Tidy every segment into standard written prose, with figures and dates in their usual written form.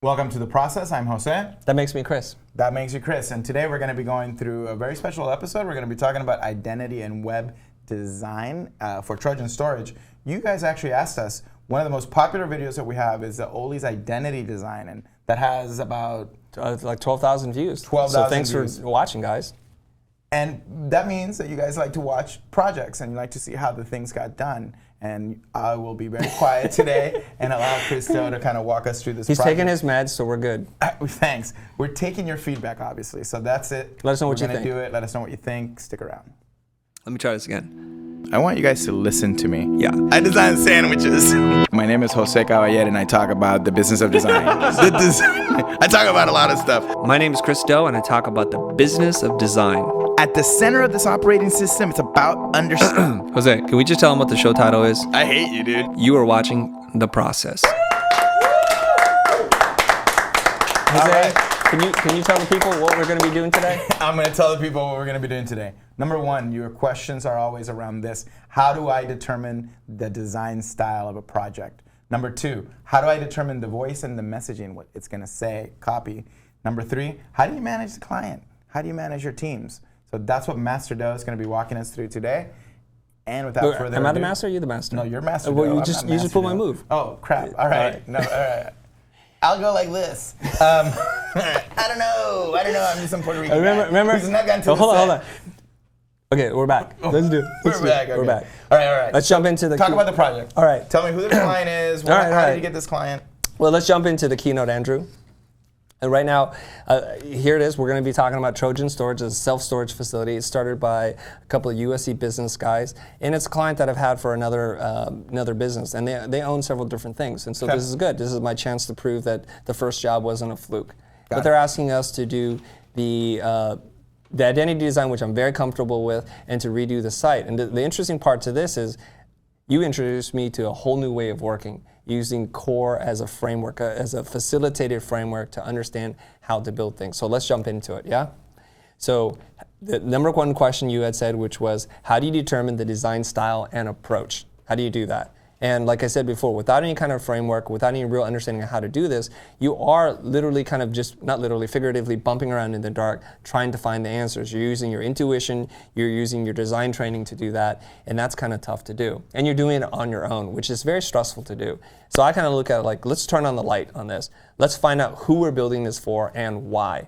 Welcome to The Process. I'm Jose. That makes me Chris. That makes you Chris. And today we're going to be going through a very special episode. We're going to be talking about identity and web design for Trojan Storage. You guys actually asked us, one of the most popular videos that we have is the Oli's identity design, and that has about like 12,000 views. 12,000 So thanks views. for watching, guys. And that means that you guys like to watch projects and you like to see how the things got done. And I will be very quiet today and allow Christo to kind of walk us through this He's project. taking his meds, so we're good. Thanks. We're taking your feedback, obviously. So that's it. Let us know what you We're think. going to do it. Let us know what you think. Stick around. Let me try this again. I want you guys to listen to me. Yeah. I design sandwiches. My name is Jose Caballero, and I talk about the business of design. I talk about a lot of stuff. My name is Chris Doe, and I talk about the business of design. At the center of this operating system, it's about understanding. Jose, can we just tell them what the show title is? I hate you, dude. You are watching The Process. Jose, right. can you tell the people what we're going to be doing today? I'm going to tell the people what we're going to be doing today. Number one, your questions are always around this. How do I determine the design style of a project? Number two, how do I determine the voice and the messaging, what it's going to say, copy? Number three, how do you manage the client? How do you manage your teams? So that's what Master Doe is going to be walking us through today. And without further ado. Am I the master or you the master? No, you're Master Well, Doe. you I'm just not Master put my Doe. move. Oh, crap. All right. No, all right. I'll go like this. I don't know. I'm just some Puerto Rican guy. Remember? Who's not gotten to the hold set. on. Okay, we're back. Let's do it. We're back. Okay. We're back. All right. Let's jump into the Talk about the project. All right. Tell me who the client is. All right. How did you get this client? Well, let's jump into the keynote, Andrew. And right now, here it is. We're going to be talking about Trojan Storage. It's a self-storage facility. It's started by a couple of USC business guys, and it's a client that I've had for another business, and they own several different things. And so This is good. This is my chance to prove that the first job wasn't a fluke. But they're asking us to do the identity design, which I'm very comfortable with, and to redo the site. And the interesting part to this is you introduced me to a whole new way of working, using Core as a framework, as a facilitated framework to understand how to build things. So let's jump into it, yeah? So the number one question you had said, which was, how do you determine the design style and approach? How do you do that? And like I said before, without any kind of framework, without any real understanding of how to do this, you are literally kind of just, not literally, figuratively bumping around in the dark, trying to find the answers. You're using your intuition, you're using your design training to do that, and that's kind of tough to do. And you're doing it on your own, which is very stressful to do. So I kind of look at it like, let's turn on the light on this. Let's find out who we're building this for and why.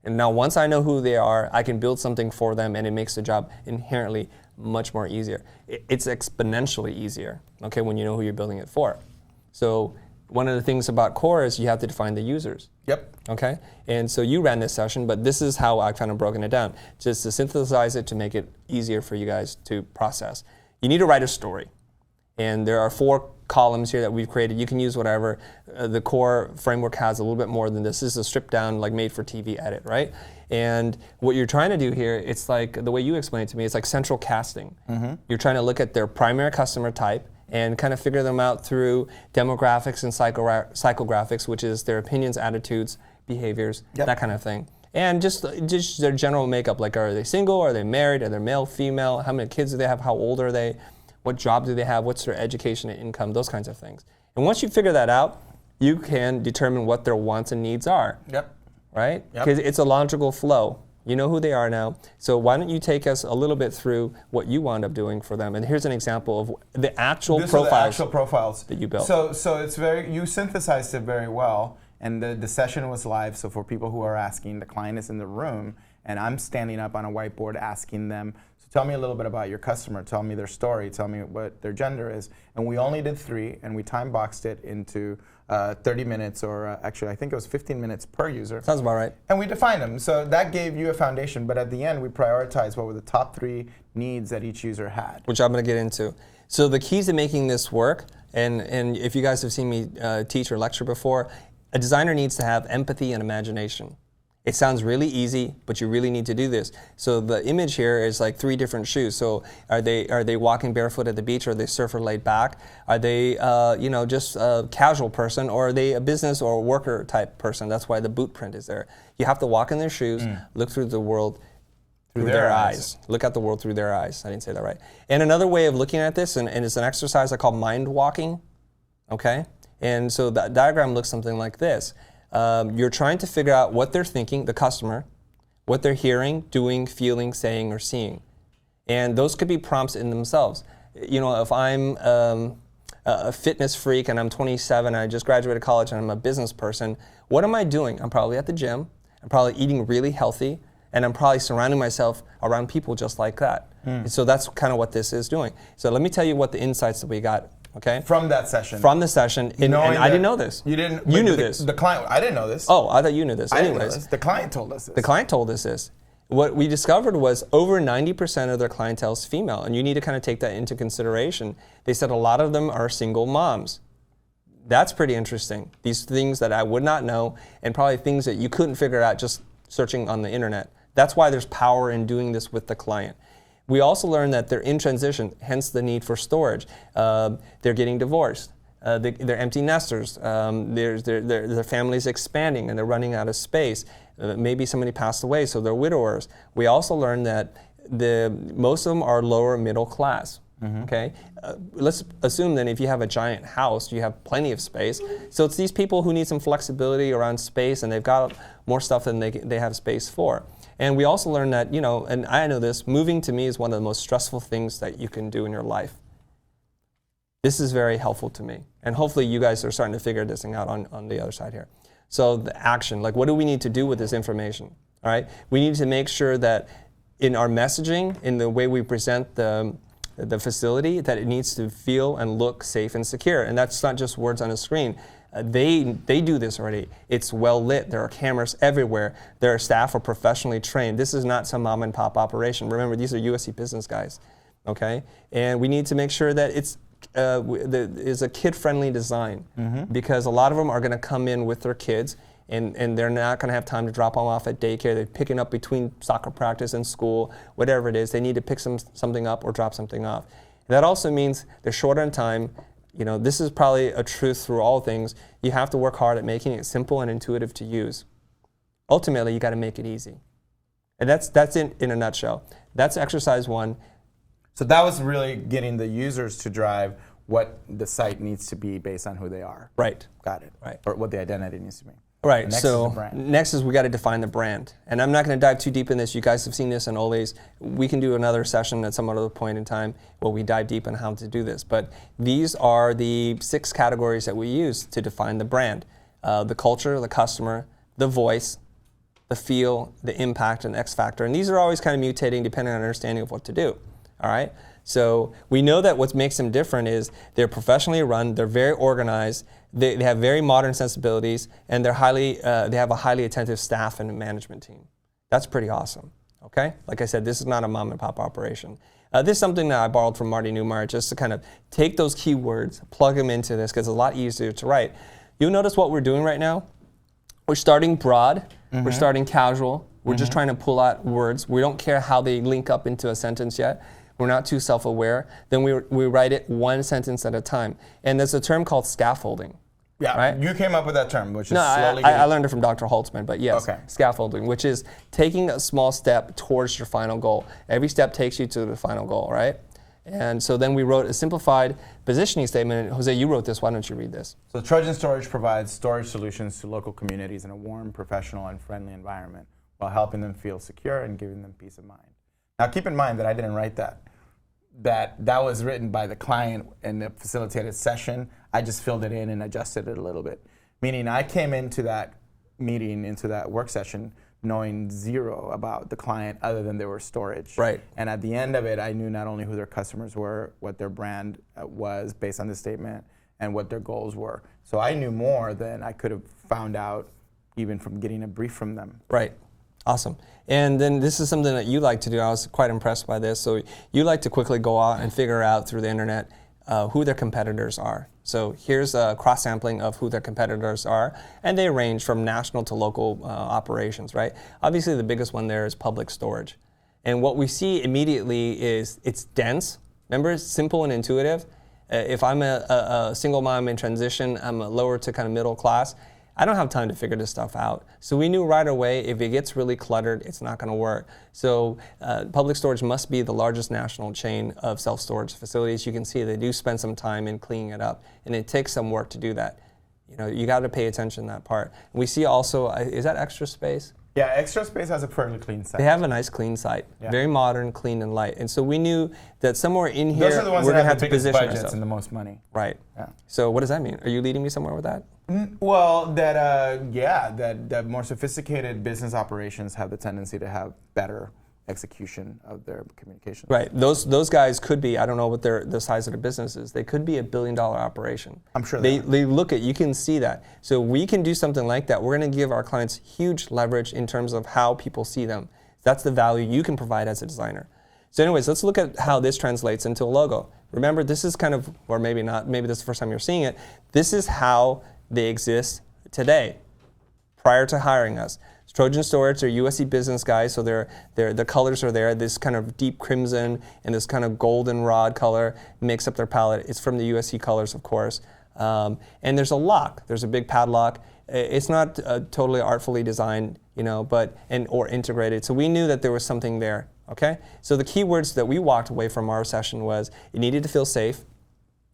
And now once I know who they are, I can build something for them, and it makes the job inherently much more easier. It's exponentially easier, okay, when you know who you're building it for. So one of the things about Core is you have to define the users. Yep. Okay, and so you ran this session, but this is how I've kind of broken it down, just to synthesize it to make it easier for you guys to process. You need to write a story, and there are 4 columns here that we've created. You can use whatever. The Core framework has a little bit more than this. This is a stripped down, like made for TV edit, right? And what you're trying to do here, it's like, the way you explained it to me, it's like central casting. Mm-hmm. You're trying to look at their primary customer type and kind of figure them out through demographics and psychographics, which is their opinions, attitudes, behaviors, that kind of thing. And just their general makeup, like are they single, are they married, are they male, female, how many kids do they have, how old are they, what job do they have, what's their education and income, those kinds of things. And once you figure that out, you can determine what their wants and needs are. Yep. Right? Yep. Because it's a logical flow. You know who they are now. So why don't you take us a little bit through what you wound up doing for them? And here's an example of the actual profiles that you built. So it's you synthesized it very well, and the session was live. So for people who are asking, the client is in the room, and I'm standing up on a whiteboard asking them, so tell me a little bit about your customer, tell me their story, tell me what their gender is. And we only did 3, and we time boxed it into 30 minutes, or actually I think it was 15 minutes per user. Sounds about right. And we defined them. So that gave you a foundation, but at the end we prioritized what were the top 3 needs that each user had. Which I'm going to get into. So the keys to making this work, and if you guys have seen me teach or lecture before, a designer needs to have empathy and imagination. It sounds really easy, but you really need to do this. So the image here is like 3 different shoes. So are they walking barefoot at the beach? Or are they surfer laid back? Are they just a casual person? Or are they a business or a worker type person? That's why the boot print is there. You have to walk in their shoes, look through the world through their eyes. Look at the world through their eyes. I didn't say that right. And another way of looking at this, and it's an exercise I call Mindwalking, okay? And so that diagram looks something like this. You're trying to figure out what they're thinking, the customer, what they're hearing, doing, feeling, saying, or seeing. And those could be prompts in themselves. You know, if I'm a fitness freak and I'm 27 and I just graduated college and I'm a business person, what am I doing? I'm probably at the gym, I'm probably eating really healthy, and I'm probably surrounding myself around people just like that. So that's kind of what this is doing. So let me tell you what the insights that we got, okay? From that session. From the session, and I didn't know this. You didn't? You knew the, this. The client, I didn't know this. Oh, I thought you knew this. I didn't know Anyways, this. The client told us this. the client told us this. What we discovered was over 90% of their clientele is female, and you need to kind of take that into consideration. They said a lot of them are single moms. That's pretty interesting. These things that I would not know, and probably things that you couldn't figure out just searching on the internet. That's why there's power in doing this with the client. We also learned that they're in transition, hence the need for storage. They're getting divorced. They're empty nesters. Their family's expanding and they're running out of space. Maybe somebody passed away, so they're widowers. We also learned that most of them are lower middle class. Okay, let's assume that if you have a giant house, you have plenty of space. So it's these people who need some flexibility around space, and they've got more stuff than they have space for. And we also learned that, you know, and I know this, moving to me is one of the most stressful things that you can do in your life. This is very helpful to me. And hopefully you guys are starting to figure this thing out on the other side here. So the action, like what do we need to do with this information? All right, we need to make sure that in our messaging, in the way we present the facility, that it needs to feel and look safe and secure. And that's not just words on a screen. They do this already. It's well lit. There are cameras everywhere. Their staff are professionally trained. This is not some mom and pop operation. Remember, these are USC business guys, okay? And we need to make sure that it's is a kid-friendly design, because a lot of them are going to come in with their kids, and they're not going to have time to drop them off at daycare. They're picking up between soccer practice and school, whatever it is. They need to pick something up or drop something off. That also means they're short on time. You know, this is probably a truth through all things. You have to work hard at making it simple and intuitive to use. Ultimately, you got to make it easy. And that's it in a nutshell. That's exercise 1. So that was really getting the users to drive what the site needs to be based on who they are. Right. Got it. Right. Or what the identity needs to be. Right. Next so is the brand. next is we got to define the brand. And I'm not going to dive too deep in this. You guys have seen this in Ole's. We can do another session at some other point in time where we dive deep on how to do this. But these are the 6 categories that we use to define the brand. The culture, the customer, the voice, the feel, the impact, and the X factor. And these are always kind of mutating depending on understanding of what to do. All right? So we know that what makes them different is they're professionally run, they're very organized, they have very modern sensibilities, and they have a highly attentive staff and management team. That's pretty awesome, okay? Like I said, this is not a mom and pop operation. This is something that I borrowed from Marty Newmeyer, just to kind of take those keywords, plug them into this, because it's a lot easier to write. You'll notice what we're doing right now. We're starting broad, we're starting casual, we're just trying to pull out words. We don't care how they link up into a sentence yet. We're not too self-aware. Then we write it one sentence at a time. And there's a term called scaffolding. Yeah, right? You came up with that term, which is No, slowly I learned it from Dr. Holtzman, but yes, Okay. scaffolding, which is taking a small step towards your final goal. Every step takes you to the final goal, right? And so then we wrote a simplified positioning statement. And Jose, you wrote this. Why don't you read this? So Trojan Storage provides storage solutions to local communities in a warm, professional, and friendly environment while helping them feel secure and giving them peace of mind. Now keep in mind that I didn't write that. That was written by the client in the facilitated session. I just filled it in and adjusted it a little bit. Meaning I came into that meeting, into that work session, knowing zero about the client other than they were storage. Right. And at the end of it, I knew not only who their customers were, what their brand was based on the statement, and what their goals were. So I knew more than I could have found out even from getting a brief from them. Right. Awesome. And then this is something that you like to do. I was quite impressed by this. So you like to quickly go out and figure out through the internet who their competitors are. So here's a cross-sampling of who their competitors are, and they range from national to local operations, right? Obviously the biggest one there is Public Storage. And what we see immediately is it's dense. Remember, it's simple and intuitive. If I'm a single mom in transition, I'm a lower to kind of middle class, I don't have time to figure this stuff out. So we knew right away if it gets really cluttered, it's not going to work. So Public Storage must be the largest national chain of self-storage facilities. You can see they do spend some time in cleaning it up, and it takes some work to do that. You know, you got to pay attention to that part. And we see also, is that Extra Space? Yeah, Extra Space has a fairly clean site. They have a nice clean site, very modern, clean, and light. And so we knew that somewhere in here, Those are the ones we're that going to have have the to biggest position budgets ourselves. and the most money. Right. Yeah. So what does that mean? Are you leading me somewhere with that? Well, that more sophisticated business operations have the tendency to have better execution of their communication. Right. Those guys could be, I don't know what the size of their business is. They could be $1 billion operation. I'm sure they look at, you can see that. So we can do something like that. We're going to give our clients huge leverage in terms of how people see them. That's the value you can provide as a designer. So anyways, let's look at how this translates into a logo. Remember, this is kind of, or maybe not, maybe this is the first time you're seeing it. This is how they exist today, prior to hiring us. Trojan Storage, they're USC business guys, so the colors are there. This kind of deep crimson and this kind of goldenrod color makes up their palette. It's from the USC colors, of course. And there's a lock. There's a big padlock. It's not totally artfully designed, you know, or integrated. So we knew that there was something there. Okay. So the keywords that we walked away from our session was it needed to feel safe,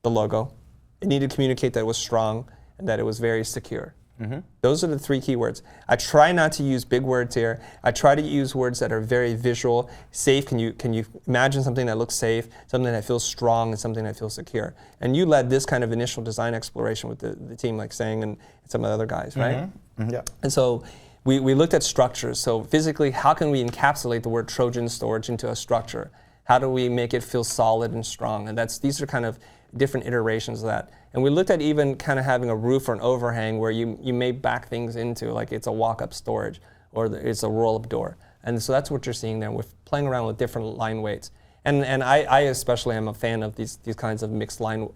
the logo. It needed to communicate that it was strong and that it was very secure. Mm-hmm. Those are the 3 keywords. I try not to use big words here. I try to use words that are very visual. Safe, can you imagine something that looks safe, something that feels strong, and something that feels secure? And you led this kind of initial design exploration with the team, like Sang and some of the other guys, right? Mm-hmm. Mm-hmm. Yeah. And so we looked at structures. So physically, how can we encapsulate the word Trojan Storage into a structure? How do we make it feel solid and strong? And these are kind of different iterations of that. And we looked at even kind of having a roof or an overhang where you may back things into, like it's a walk-up storage or it's a roll-up door. And so that's what you're seeing there. We're playing around with different line weights. And I especially am a fan of these kinds of mixed line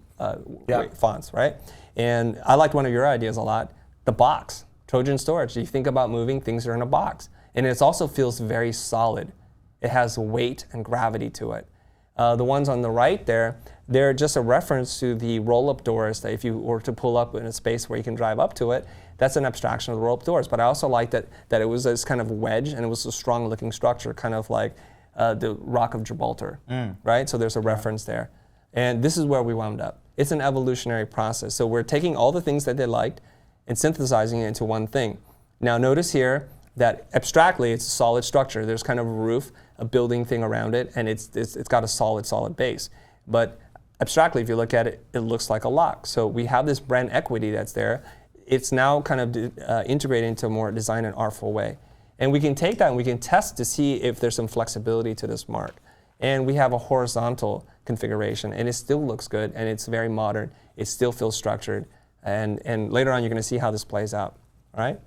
weight fonts, right? And I liked one of your ideas a lot, the box, Trojan Storage. You think about moving, things are in a box. And it also feels very solid. It has weight and gravity to it. The ones on the right there, they're just a reference to the roll-up doors that if you were to pull up in a space where you can drive up to it, that's an abstraction of the roll-up doors. But I also like that it was this kind of wedge and it was a strong-looking structure, kind of like the Rock of Gibraltar, right? So there's a reference there. And this is where we wound up. It's an evolutionary process. So we're taking all the things that they liked and synthesizing it into one thing. Now notice here that abstractly it's a solid structure. There's kind of a roof, a building thing around it, and it's got a solid base. But abstractly, if you look at it, it looks like a lock. So we have this brand equity that's there. It's now kind of integrated into a more design and artful way. And we can take that and we can test to see if there's some flexibility to this mark. And we have a horizontal configuration, and it still looks good, and it's very modern. It still feels structured. And later on, you're going to see how this plays out, all right?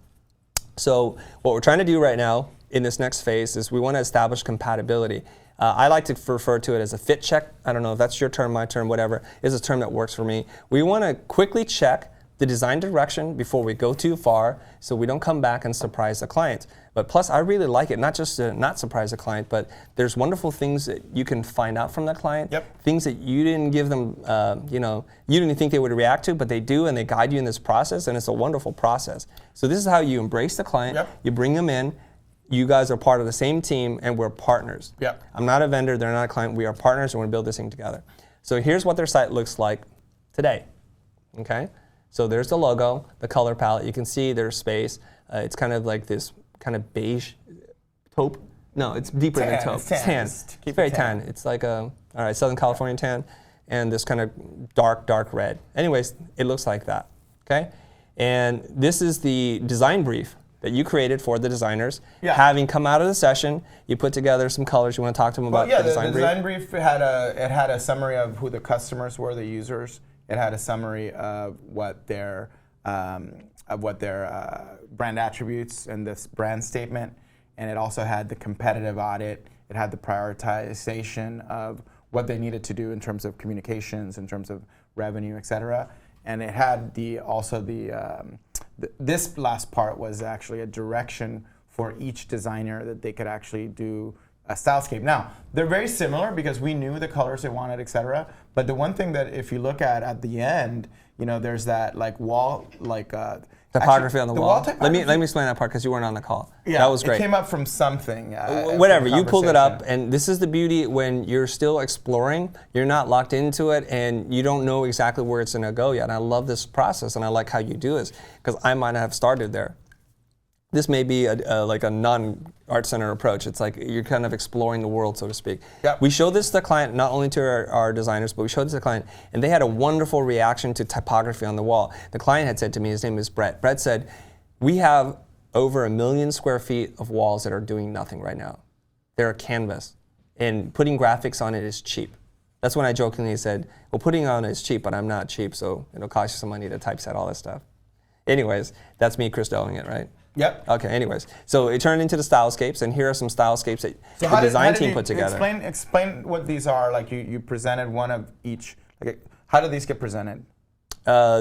So what we're trying to do right now in this next phase is we want to establish compatibility. I like to refer to it as a fit check. I don't know if that's your term, my term, whatever. It's a term that works for me. We want to quickly check the design direction before we go too far so we don't come back and surprise the client. But plus, I really like it, not just to not surprise the client, but there's wonderful things that you can find out from the client, things that you didn't give them, you didn't think they would react to, but they do, and they guide you in this process, and it's a wonderful process. So this is how you embrace the client, you bring them in, you guys are part of the same team, and we're partners. I'm not a vendor, they're not a client, we are partners, and we're gonna build this thing together. So here's what their site looks like today, okay? So there's the logo, the color palette. You can see there's space. It's kind of like this kind of beige taupe. No, it's deeper than taupe. It's tan. It's very tan. It's like a Southern California tan, and this kind of dark red. Anyways, it looks like that. Okay, and this is the design brief that you created for the designers. Having come out of the session, you put together some colors. You want to talk to them about the design brief? The design brief had a summary of who the customers were, the users. It had a summary of what their brand attributes and this brand statement, and it also had the competitive audit. It had the prioritization of what they needed to do in terms of communications, in terms of revenue, et cetera. And it had this last part was actually a direction for each designer that they could actually do a stylescape. Now, they're very similar because we knew the colors they wanted, et cetera. But the one thing that if you look at the end, there's that like wall, like. Kind Typography on the wall. Let me typography- explain that part because you weren't on the call. Yeah, that was great. It came up from something. Whatever, from you pulled it up, conversation. and this is the beauty when you're still exploring, you're not locked into it, and you don't know exactly where it's gonna go yet. And I love this process, and I like how you do this, because I might not have started there. This may be like a non-art center approach. It's like you're kind of exploring the world, so to speak. Yep. We showed this to the client, not only to our designers, but we showed this to the client, and they had a wonderful reaction to typography on the wall. The client had said to me, his name is Brett. Brett said, we have over 1 million square feet of walls that are doing nothing right now. They're a canvas, and putting graphics on it is cheap. That's when I jokingly said, well, putting on it is cheap, but I'm not cheap, so it'll cost you some money to typeset all this stuff. Anyways, that's me Christelling it, right? Yep. Okay, anyways. So it turned into the stylescapes, and here are some stylescapes that So the design team you put together. Explain what these are. Like you presented one of each. Like, how did these get presented?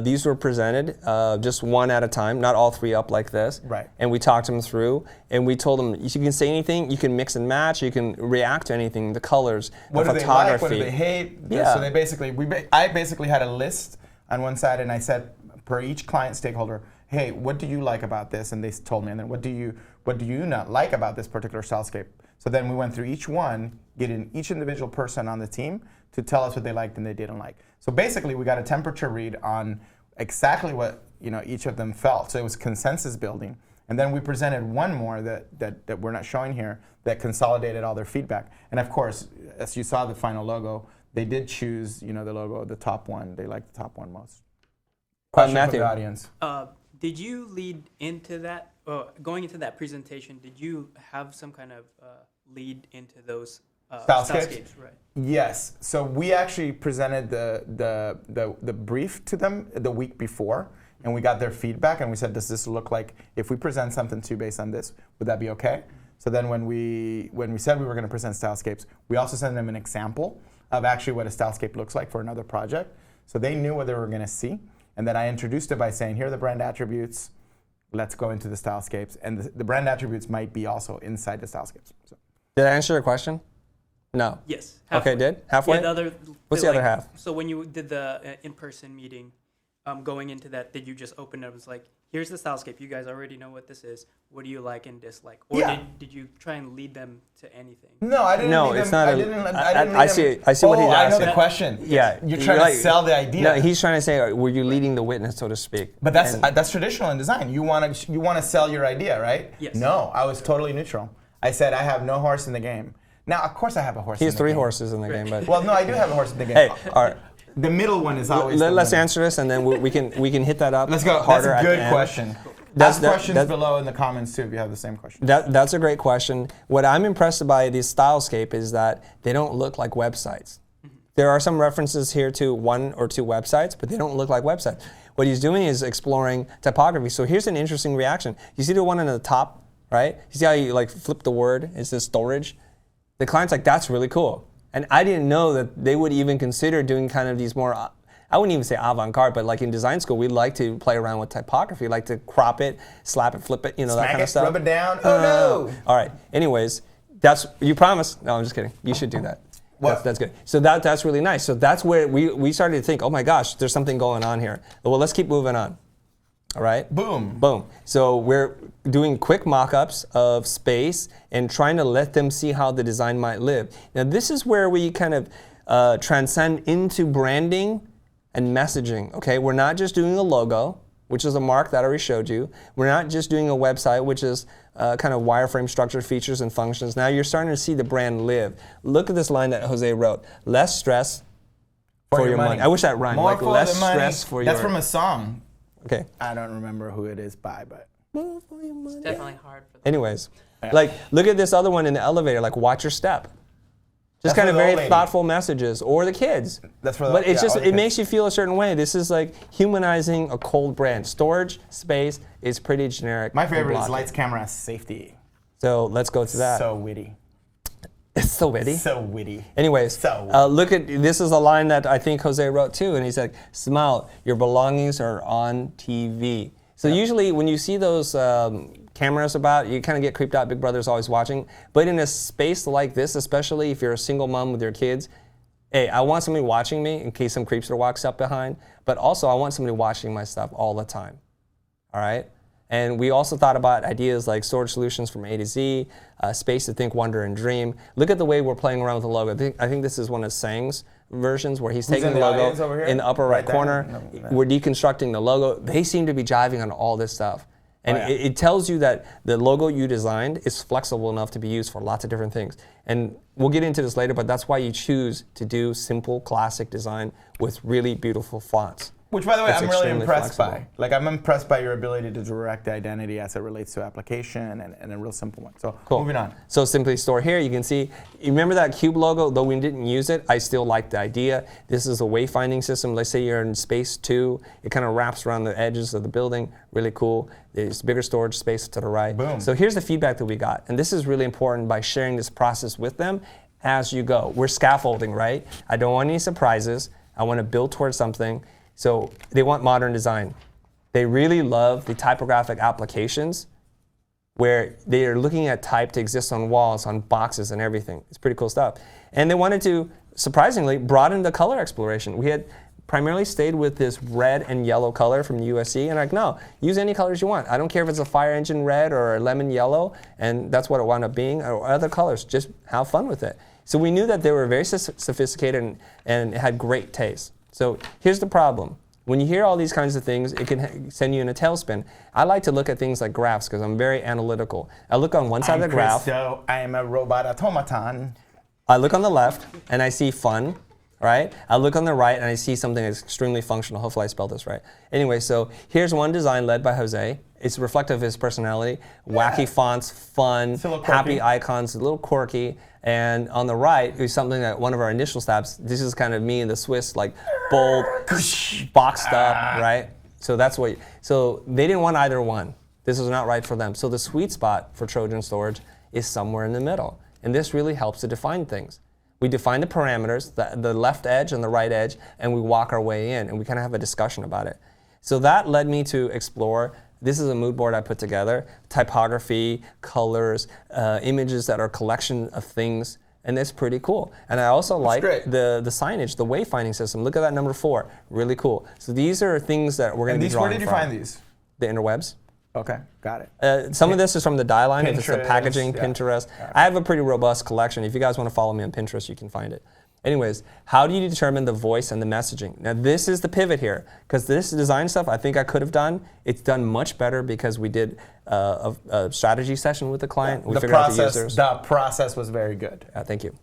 These were presented just one at a time, not all three up like this. Right. And we talked them through, and we told them, you can say anything, you can mix and match, you can react to anything, the colors, What the do they photography. like? What do they hate? Yeah. So they basically, I basically had a list on one side, and I said per each client stakeholder, hey, what do you like about this? And they told me, and then what do you not like about this particular stylescape? So then we went through each one, getting each individual person on the team to tell us what they liked and they didn't like. So basically, we got a temperature read on exactly what each of them felt. So it was consensus building. And then we presented one more that we're not showing here that consolidated all their feedback. And of course, as you saw the final logo, they did choose the logo, the top one. They liked the top one most. Question Matthew. from the audience. Did you lead into that, going into that presentation, did you have some kind of lead into those Stylescapes? Right. Yes. So we actually presented the brief to them the week before, and we got their feedback, and we said, does this look like, if we present something to you based on this, would that be okay? So then when we said we were going to present Stylescapes, we also sent them an example of actually what a Stylescape looks like for another project. So they knew what they were going to see. And then I introduced it by saying, here are the brand attributes. Let's go into the Stylescapes. And the brand attributes might be also inside the Stylescapes. So. Did I answer your question? No. Yes. Okay, did? Halfway? Yeah, the other, What's the other half? So when you did the in-person meeting, going into that, did you just open it? It was like, here's the Stylescape. You guys already know what this is. What do you like and dislike? Or Yeah. did you try and lead them to anything? No, I didn't. No, lead it's them, not I a- didn't. I- I didn't. I lead see them. it. I see what he's I know asking. the question. Yeah. You're trying to sell the idea. No, he's trying to say, were you leading the witness, so to speak? But that's traditional in design. You want to sell your idea, right? Yes. No, I was totally neutral. I said I have no horse in the game. Now, of course, I have a horse. He in has the 3 game. horses in the game, but Well, no, I do have a horse in the game. hey, all right. The middle one is always. the Let's winner. answer this, and then we can hit that up. Let's go. harder That's at a the good end. question. That's- Ask that- questions that- below in the comments too if you have the same question. That's a great question. What I'm impressed by this Stylescape is that they don't look like websites. There are some references here to 1 or 2 websites, but they don't look like websites. What he's doing is exploring typography. So here's an interesting reaction. You see the one on the top, right? You see how you like flip the word? It says storage. The client's like, that's really cool. And I didn't know that they would even consider doing kind of these more, I wouldn't even say avant-garde, but like in design school, we like to play around with typography, like to crop it, slap it, flip it, that Smack kind it, of stuff. rub it down. Oh no! All right. Anyways, you promise? No, I'm just kidding. You should do that. What? That's good. So that's really nice. So that's where we started to think, oh my gosh, there's something going on here. Well, let's keep moving on. All right? Boom. Boom. So we're doing quick mock-ups of space and trying to let them see how the design might live. Now this is where we kind of transcend into branding and messaging. Okay, we're not just doing a logo, which is a mark that I already showed you. We're not just doing a website, which is kind of wireframe structured features and functions. Now you're starting to see the brand live. Look at this line that Jose wrote. Less stress for your money. I wish that rhymed. More Like for less the money. stress for That's your. from a song. Okay. I don't remember who it is by, but. More for your money. Definitely hard for them. Anyways, like look at this other one in the elevator. Like watch your step. Just That's kind for of the old very lady. thoughtful messages, or the kids. That's for the. But it's just all the it kids. makes you feel a certain way. This is like humanizing a cold brand. Storage space is pretty generic. My and favorite is blocky. lights, camera, safety. So let's go to that. So witty. It's so witty. So witty. Anyways, So- look at this is a line that I think Jose wrote too, and he said, "Smile, your belongings are on TV." So usually when you see those cameras about, you kind of get creeped out. Big Brother's always watching. But in a space like this, especially if you're a single mom with your kids, hey, I want somebody watching me in case some creepster walks up behind. But also I want somebody watching my stuff all the time. all right? And we also thought about ideas like storage solutions from A to Z, space to think, wonder, and dream. Look at the way we're playing around with the logo. I think this is one of Sang's versions where he's taking the logo in the upper right corner. No. We're deconstructing the logo. They seem to be jiving on all this stuff. And it tells you that the logo you designed is flexible enough to be used for lots of different things. And we'll get into this later, but that's why you choose to do simple, classic design with really beautiful fonts. Which, by the way, It's I'm really extremely impressed flexible. by. Like, I'm impressed by your ability to direct the identity as it relates to application and a real simple one. So, Cool. moving on. So Simply Store here, you can see, you remember that cube logo? Though we didn't use it, I still like the idea. This is a wayfinding system. Let's say you're in space 2. It kind of wraps around the edges of the building. Really cool. There's bigger storage space to the right. Boom. So here's the feedback that we got. And this is really important by sharing this process with them as you go. We're scaffolding, right? I don't want any surprises. I want to build towards something. So they want modern design. They really love the typographic applications where they are looking at type to exist on walls, on boxes, and everything. It's pretty cool stuff. And they wanted to, surprisingly, broaden the color exploration. We had primarily stayed with this red and yellow color from USC, and like, no, use any colors you want. I don't care if it's a fire engine red or a lemon yellow, and that's what it wound up being, or other colors. Just have fun with it. So we knew that they were very sophisticated and had great taste. So here's the problem. When you hear all these kinds of things, it can send you in a tailspin. I like to look at things like graphs because I'm very analytical. I look on one side of the graph. Christo, I am a robot automaton. I look on the left and I see fun, right? I look on the right and I see something that's extremely functional. Hopefully I spelled this right. Anyway, so here's one design led by Jose. It's reflective of his personality. Wacky fonts, fun, happy icons, a little quirky. And on the right is something that one of our initial steps, this is kind of me and the Swiss, like bold, boxed up, right? So that's what, so they didn't want either one. This was not right for them. So the sweet spot for Trojan Storage is somewhere in the middle. And this really helps to define things. We define the parameters, the left edge and the right edge, and we walk our way in, and we kind of have a discussion about it. So that led me to explore. This is a mood board I put together, typography, colors, images that are a collection of things, and it's pretty cool. And I also like the signage, the wayfinding system. Look at that number 4, really cool. So these are things that we're going to be drawing from. Where did you find these? The interwebs. Okay, got it. Some of this is from the die line, if it's the packaging, yeah. Pinterest. I have a pretty robust collection. If you guys want to follow me on Pinterest, you can find it. Anyways, how do you determine the voice and the messaging? Now this is the pivot here, because this design stuff I think I could have done. It's done much better because we did a strategy session with the client. Yeah, we figured out the users. The process was very good. Thank you.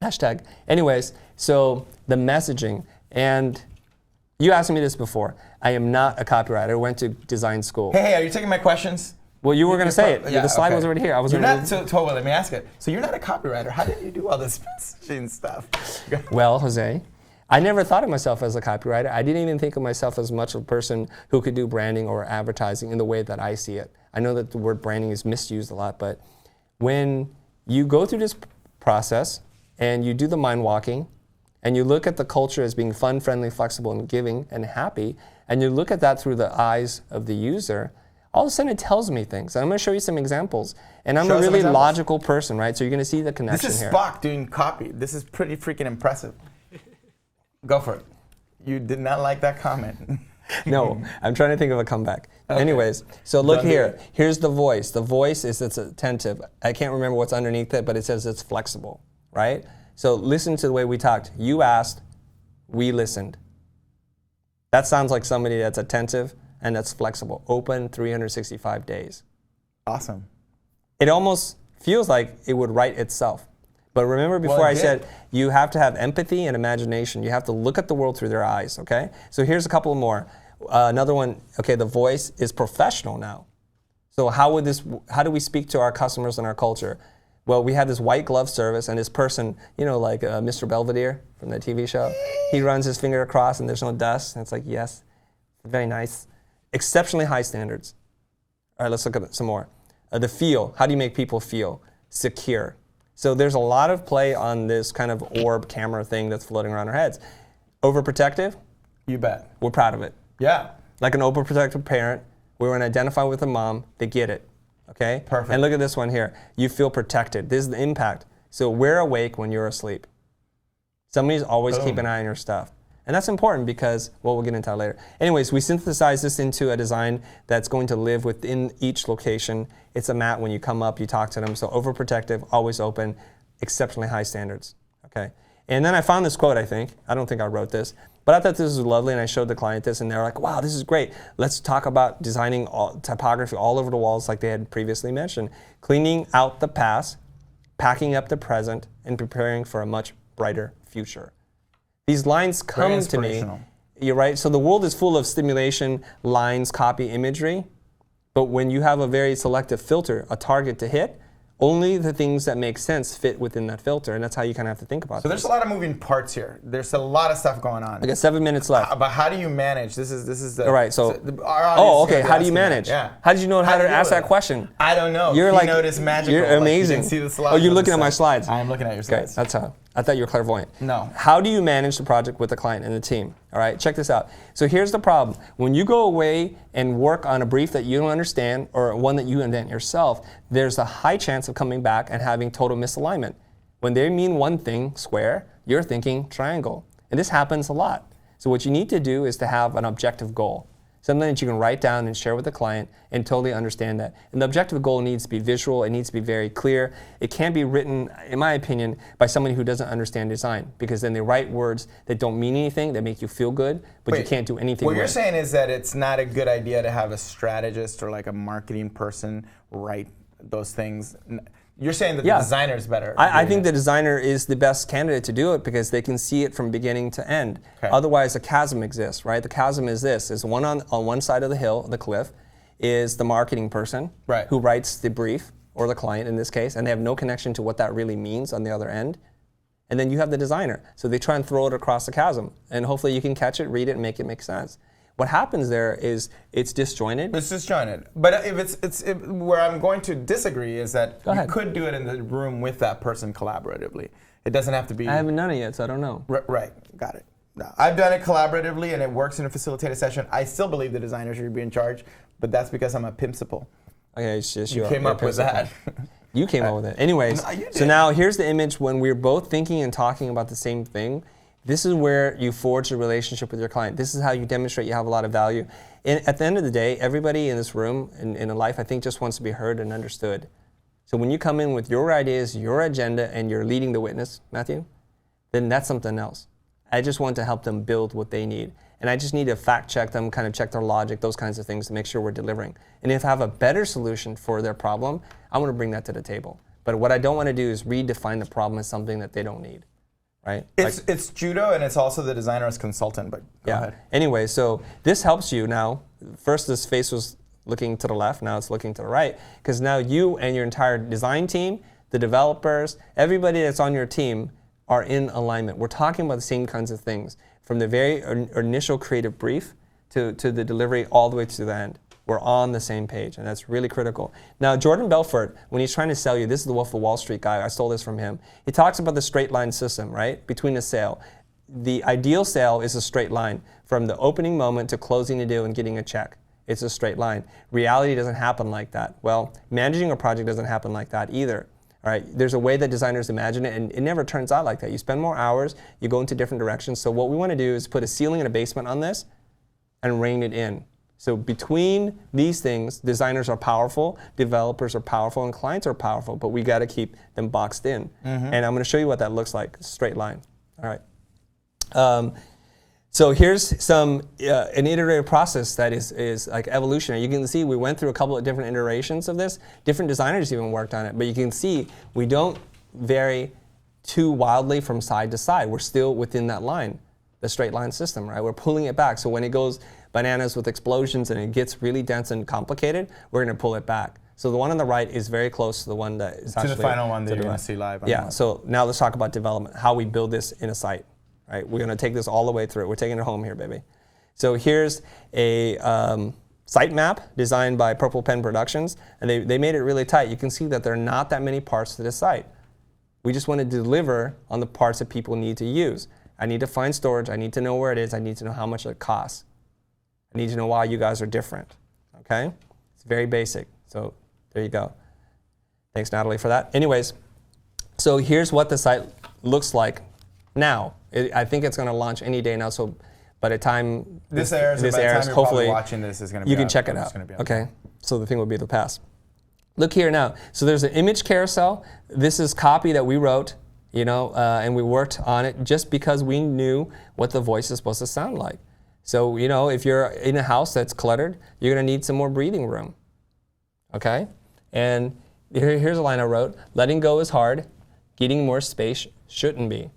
Hashtag. Anyways, so the messaging, and you asked me this before. I am not a copywriter. I went to design school. Hey, are you taking my questions? Well, you were going to say it. Yeah, the slide was already here. I was You're not, so let me ask it. So you're not a copywriter. How did you do all this messaging stuff? Well, Jose, I never thought of myself as a copywriter. I didn't even think of myself as much of a person who could do branding or advertising in the way that I see it. I know that the word branding is misused a lot, but when you go through this process and you do the mind walking and you look at the culture as being fun, friendly, flexible, and giving and happy, and you look at that through the eyes of the user, all of a sudden it tells me things. And I'm going to show you some examples. And I'm a really logical person, right? So you're going to see the connection here. This is Spock doing copy. This is pretty freaking impressive. Go for it. You did not like that comment. No, I'm trying to think of a comeback. Okay. Anyways, so look here. Here's the voice. The voice is it's attentive. I can't remember what's underneath it, but it says it's flexible, right? So listen to the way we talked. You asked, we listened. That sounds like somebody that's attentive and that's flexible. Open 365 days. Awesome. It almost feels like it would write itself. But remember before I said you have to have empathy and imagination. You have to look at the world through their eyes, okay? So here's a couple more. Another one, okay, the voice is professional now. So how do we speak to our customers and our culture? Well, we have this white glove service, and this person, you know, like Mr. Belvedere from the TV show, he runs his finger across and there's no dust, and it's like, yes, very nice. Exceptionally high standards. All right, let's look at some more. The feel, how do you make people feel? Secure. So there's a lot of play on this kind of orb camera thing that's floating around our heads. Overprotective? You bet. We're proud of it. Yeah. Like an overprotective parent, we want to identify with a mom, they get it. Okay? Perfect. And look at this one here. You feel protected. This is the impact. So we're awake when you're asleep. Somebody's always keeping an eye on your stuff. And that's important because, well, we'll get into that later. Anyways, we synthesize this into a design that's going to live within each location. It's a mat. When you come up, you talk to them. So overprotective, always open, exceptionally high standards. Okay. And then I found this quote, I think. I don't think I wrote this. But I thought this was lovely, and I showed the client this, and they were like, wow, this is great. Let's talk about designing typography all over the walls like they had previously mentioned. Cleaning out the past, packing up the present, and preparing for a much brighter future. These lines come to me. You're right. So the world is full of stimulation, lines, copy, imagery. But when you have a very selective filter, a target to hit, only the things that make sense fit within that filter. And that's how you kind of have to think about it. So there's a lot of moving parts here. There's a lot of stuff going on. I got 7 minutes left. But how do you manage? This is the. All right. So. Our audience Okay. How do you manage? Yeah. How did you know how to ask that question? I don't know. You're like. Keynote is magical. You're amazing. You can see the slides. Oh, you're looking at my slides. I am looking at your slides. Okay. That's how. I thought you were clairvoyant. No. How do you manage the project with the client and the team? All right, check this out. So here's the problem. When you go away and work on a brief that you don't understand or one that you invent yourself, there's a high chance of coming back and having total misalignment. When they mean one thing, square, you're thinking triangle. And this happens a lot. So what you need to do is to have an objective goal. Something that you can write down and share with the client and totally understand that. And the objective goal needs to be visual. It needs to be very clear. It can't be written, in my opinion, by somebody who doesn't understand design, because then they write words that don't mean anything, that make you feel good, but you can't do anything What with. you're saying is that it's not a good idea to have a strategist or like a marketing person write those things. You're saying that the designer is better. I think the designer is the best candidate to do it because they can see it from beginning to end. Okay. Otherwise, a chasm exists, right? The chasm is this: is one on one side of the hill, the cliff, is the marketing person who writes the brief, or the client in this case, and they have no connection to what that really means on the other end. And then you have the designer. So they try and throw it across the chasm, and hopefully you can catch it, read it, and make it make sense. What happens there is it's disjointed. It's disjointed. But if where I'm going to disagree is that you could do it in the room with that person collaboratively. It doesn't have to be. I haven't done it yet, so I don't know. Right, got it. No, I've done it collaboratively, and it works in a facilitated session. I still believe the designer should be in charge, but that's because I'm a pimpsicle. Okay, it's just you came up with that. You came up with it. Anyways, so now here's the image when we're both thinking and talking about the same thing. This is where you forge a relationship with your client. This is how you demonstrate you have a lot of value. And at the end of the day, everybody in this room, in a life, I think just wants to be heard and understood. So when you come in with your ideas, your agenda, and you're leading the witness, Matthew, then that's something else. I just want to help them build what they need. And I just need to fact check them, kind of check their logic, those kinds of things to make sure we're delivering. And if I have a better solution for their problem, I want to bring that to the table. But what I don't want to do is redefine the problem as something that they don't need. Right? It's judo, and it's also the designer as consultant, but go ahead. Anyway, so this helps you now. First, this face was looking to the left. Now it's looking to the right. Because now you and your entire design team, the developers, everybody that's on your team are in alignment. We're talking about the same kinds of things, from the very initial creative brief to the delivery all the way to the end. We're on the same page, and that's really critical. Now, Jordan Belfort, when he's trying to sell you, this is the Wolf of Wall Street guy, I stole this from him. He talks about the straight line system, right, between a sale. The ideal sale is a straight line from the opening moment to closing the deal and getting a check. It's a straight line. Reality doesn't happen like that. Well, managing a project doesn't happen like that either. All right, there's a way that designers imagine it, and it never turns out like that. You spend more hours, you go into different directions. So what we want to do is put a ceiling and a basement on this and rein it in. So between these things, designers are powerful, developers are powerful, and clients are powerful, but we got to keep them boxed in. And I'm going to show you what that looks like, straight line. All right. So here's an iterative process that is like evolutionary. You can see we went through a couple of different iterations of this. Different designers even worked on it, but you can see we don't vary too wildly from side to side. We're still within that line, the straight line system, right? We're pulling it back. So when it goes bananas with explosions and it gets really dense and complicated, we're going to pull it back. So the one on the right is very close to the one that is actually to the final one that you're going to see live. So now let's talk about development, how we build this in a site. Right? We're going to take this all the way through. We're taking it home here, baby. So here's a site map designed by Purple Pen Productions, and they made it really tight. You can see that there are not that many parts to this site. We just want to deliver on the parts that people need to use. I need to find storage. I need to know where it is. I need to know how much it costs. I need to know why you guys are different. Okay? It's very basic. So there you go. Thanks, Natalie, for that. Anyways, so here's what the site looks like now. I think it's going to launch any day now. So by the time this airs, hopefully watching this is going to be you can check it out. Okay, so the thing will be the past. Look here now. So there's an image carousel. This is copy that we wrote, and we worked on it just because we knew what the voice is supposed to sound like. So, if you're in a house that's cluttered, you're going to need some more breathing room. Okay? And here's a line I wrote. Letting go is hard. Getting more space shouldn't be.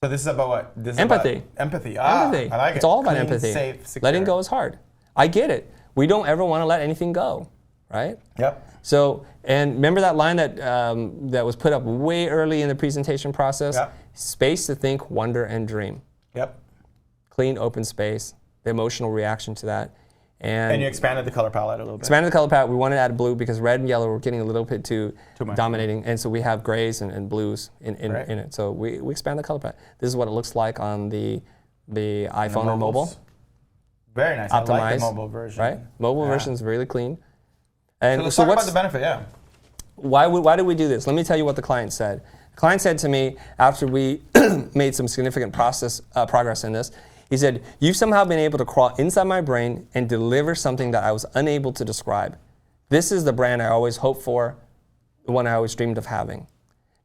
So this is about what? This is empathy. About empathy. Empathy. I like it. It's all about Clean, empathy. Safe, secure. Letting go is hard. I get it. We don't ever want to let anything go, right? Yep. So, and remember that line that that was put up way early in the presentation process? Yep. Space to think, wonder, and dream. Yep. Clean, open space, the emotional reaction to that. And you expanded the color palette a little bit. Expanded the color palette. We wanted to add blue because red and yellow were getting a little bit too much. dominating. And so we have grays and blues in it. So we expand the color palette. This is what it looks like on the iPhone or mobile. Very nice. Optimized, I like the mobile version. Right? Mobile version is really clean. So And let's so talk what's about the benefit, yeah. why did we do this? Let me tell you what the client said. The client said to me after we made some significant progress in this, he said, "You've somehow been able to crawl inside my brain and deliver something that I was unable to describe. This is the brand I always hoped for, the one I always dreamed of having."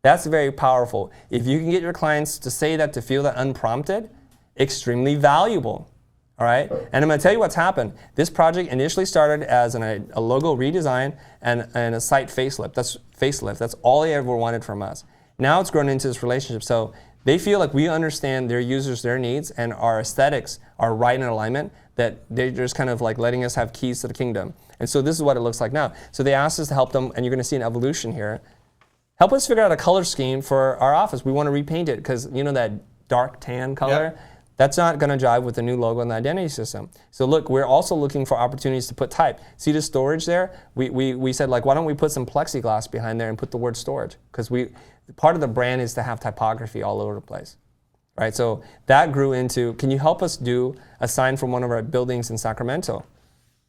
That's very powerful. If you can get your clients to say that, to feel that unprompted, extremely valuable. All right, and I'm going to tell you what's happened. This project initially started as a logo redesign and a site facelift. That's all they ever wanted from us. Now it's grown into this relationship. So they feel like we understand their users, their needs, and our aesthetics are right in alignment, that they're just kind of like letting us have keys to the kingdom. And so this is what it looks like now. So they asked us to help them, and you're going to see an evolution here. Help us figure out a color scheme for our office. We want to repaint it because that dark tan color? Yep. That's not going to jive with the new logo and the identity system. So look, we're also looking for opportunities to put type. See the storage there? We said, why don't we put some plexiglass behind there and put the word storage? Because part of the brand is to have typography all over the place. Right? So that grew into, can you help us do a sign from one of our buildings in Sacramento?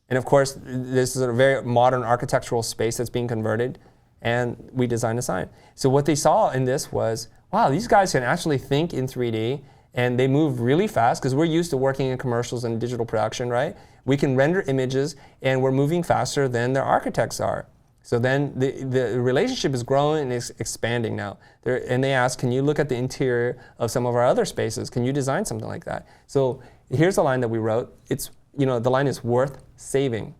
And of course, this is a very modern architectural space that's being converted, and we designed a sign. So what they saw in this was, wow, these guys can actually think in 3D, and they move really fast because we're used to working in commercials and digital production, right? We can render images, and we're moving faster than their architects are. So then the relationship is growing and is expanding now. And they ask, can you look at the interior of some of our other spaces? Can you design something like that? So here's a line that we wrote. It's, the line is worth saving.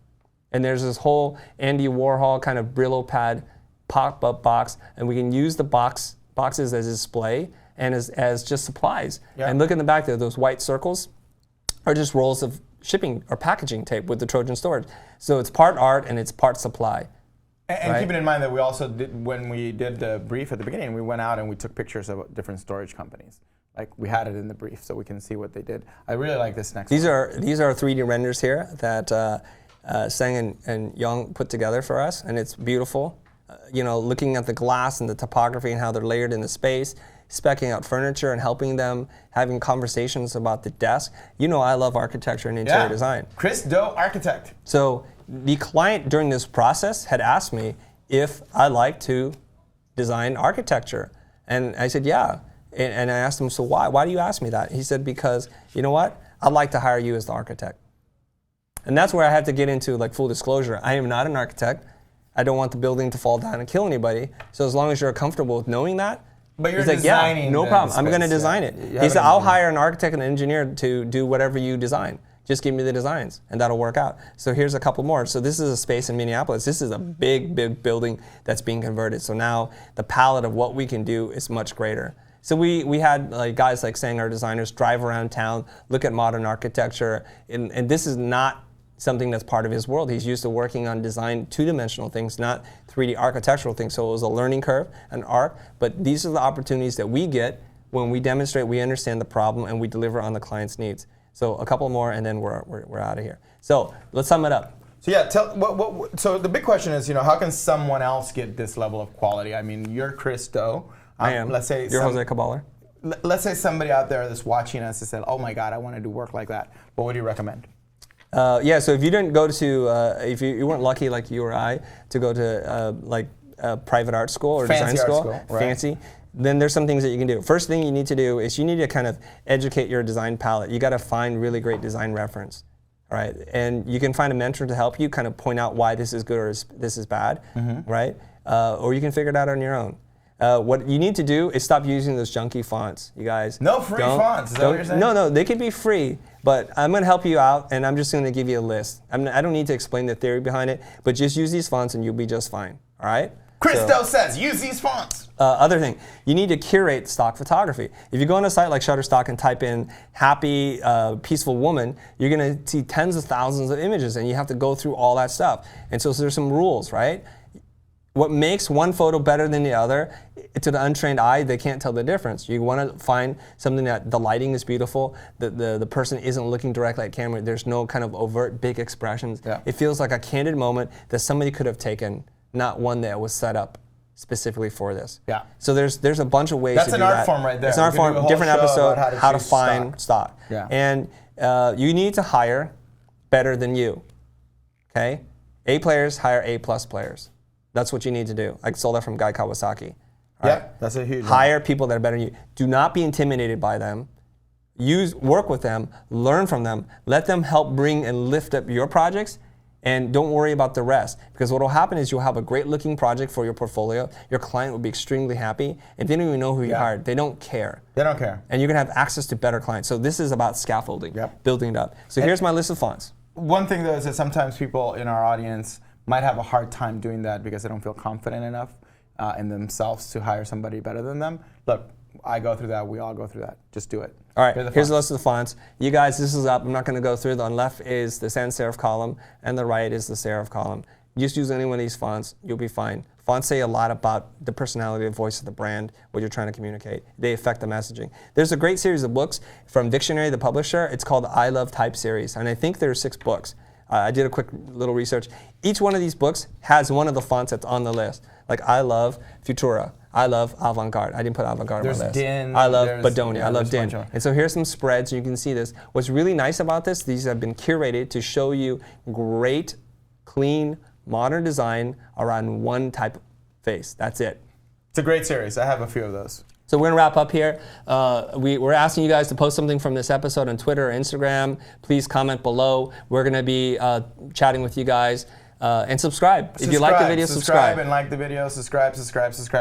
And there's this whole Andy Warhol kind of Brillo pad pop-up box, and we can use the boxes as a display and as just supplies. Yeah. And look in the back there, those white circles are just rolls of shipping or packaging tape with the Trojan Storage. So it's part art and it's part supply. And keeping in mind that we also did, when we did the brief at the beginning, we went out and we took pictures of different storage companies. Like we had it in the brief so we can see what they did. I really like this next These one. These are 3D renders here that Sang and Young put together for us, and it's beautiful. Looking at the glass and the topography and how they're layered in the space, speccing out furniture and helping them, having conversations about the desk. I love architecture and interior design. Chris Doe, architect. So the client during this process had asked me if I like to design architecture. And I said, yeah. And I asked him, so why? Why do you ask me that? He said, because you know what? I'd like to hire you as the architect. And that's where I had to get into full disclosure. I am not an architect. I don't want the building to fall down and kill anybody. So as long as you're comfortable with knowing that, but you're he's like, designing. Yeah, no problem. I'm going to design it. He said, I'll hire an architect and an engineer to do whatever you design. Just give me the designs, and that'll work out. So here's a couple more. So this is a space in Minneapolis. This is a big, big building that's being converted. So now the palette of what we can do is much greater. So we had guys like Sang, our designers, drive around town, look at modern architecture, and this is not something that's part of his world. He's used to working on design, two-dimensional things, not 3D architectural things. So it was a learning curve, an arc, but these are the opportunities that we get when we demonstrate we understand the problem and we deliver on the client's needs. So a couple more, and then we're out of here. So let's sum it up. So yeah, so the big question is, how can someone else get this level of quality? I mean, you're Chris Doe. I am. Let's say you're Jose Caballer. Let's say somebody out there that's watching us has said, oh my God, I want to do work like that. What would you recommend? So if you didn't go to, if you weren't lucky like you or I to go to a private art school or fancy design school, right. fancy, then there's some things that you can do. First thing you need to do is you need to kind of educate your design palette. You got to find really great design reference, right? And you can find a mentor to help you kind of point out why this is good or this is bad, right? Or you can figure it out on your own. What you need to do is stop using those junky fonts, you guys. No free fonts, is that what you're saying? No, they could be free, but I'm going to help you out, and I'm just going to give you a list. I don't need to explain the theory behind it, but just use these fonts and you'll be just fine, all right? Christo says, use these fonts. Other thing, you need to curate stock photography. If you go on a site like Shutterstock and type in happy, peaceful woman, you're going to see tens of thousands of images, and you have to go through all that stuff. And so there's some rules, right? What makes one photo better than the other, to the untrained eye, they can't tell the difference. You want to find something that the lighting is beautiful, the person isn't looking directly at camera, there's no kind of overt big expressions. Yeah. It feels like a candid moment that somebody could have taken, not one that was set up specifically for this. Yeah. So there's a bunch of ways That's to do an that. art form right there. It's an art We can do a form, whole different show episode, about how to choose find stock. Yeah. And you need to hire better than you, okay? A players hire A+ players. That's what you need to do. I stole that from Guy Kawasaki. All Yeah, right? that's a huge one. Hire people that are better than you. Do not be intimidated by them. Work with them, learn from them, let them help bring and lift up your projects, and don't worry about the rest. Because what will happen is you'll have a great looking project for your portfolio, your client will be extremely happy, and they don't even know who you hired. They don't care. They don't care. And you're gonna have access to better clients. So this is about scaffolding, building it up. So here's my list of fonts. One thing though is that sometimes people in our audience might have a hard time doing that because they don't feel confident enough in themselves to hire somebody better than them. Look, I go through that. We all go through that. Just do it. All right, here's the list of the fonts. You guys, this is up. I'm not going to go through it. On the left is the sans serif column, and the right is the serif column. Just use any one of these fonts. You'll be fine. Fonts say a lot about the personality and voice of the brand, what you're trying to communicate. They affect the messaging. There's a great series of books from Dictionary, the publisher. It's called I Love Type series, and I think there are 6 books. I did a quick little research. Each one of these books has one of the fonts that's on the list. Like I love Futura. I love Avant-Garde. I didn't put Avant-Garde on my list. Din, I love Bedonia. Yeah, I love Din. And so here's some spreads. You can see this. What's really nice about this, these have been curated to show you great, clean, modern design around one type of face. That's it. It's a great series. I have a few of those. So we're going to wrap up here. We're asking you guys to post something from this episode on Twitter or Instagram. Please comment below. We're going to be chatting with you guys. And subscribe. If you like the video, subscribe. And like the video, subscribe,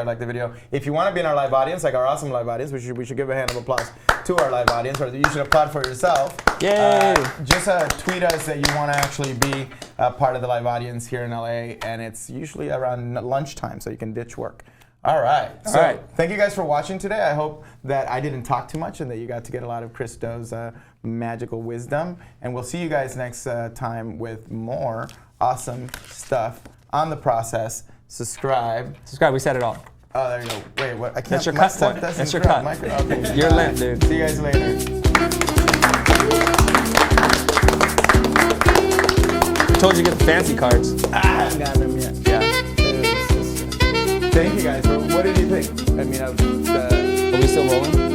like the video. If you want to be in our live audience, like our awesome live audience, we should give a hand of applause to our live audience, or you should applaud for yourself. Yay! Just tweet us that you want to actually be part of the live audience here in LA, and it's usually around lunchtime, so you can ditch work. All right. So thank you guys for watching today. I hope that I didn't talk too much and that you got to get a lot of Christo's magical wisdom. And we'll see you guys next time with more awesome stuff on the process. Subscribe. Subscribe. We said it all. Oh, there you go. Wait, what? I can't. That's your cut point. That's your cut. Okay. You're lit, dude. See you guys later. Told you to get the fancy cards. I haven't gotten them yet. Yeah. Thank you guys. What did you think? I mean, of the. Are we still rolling?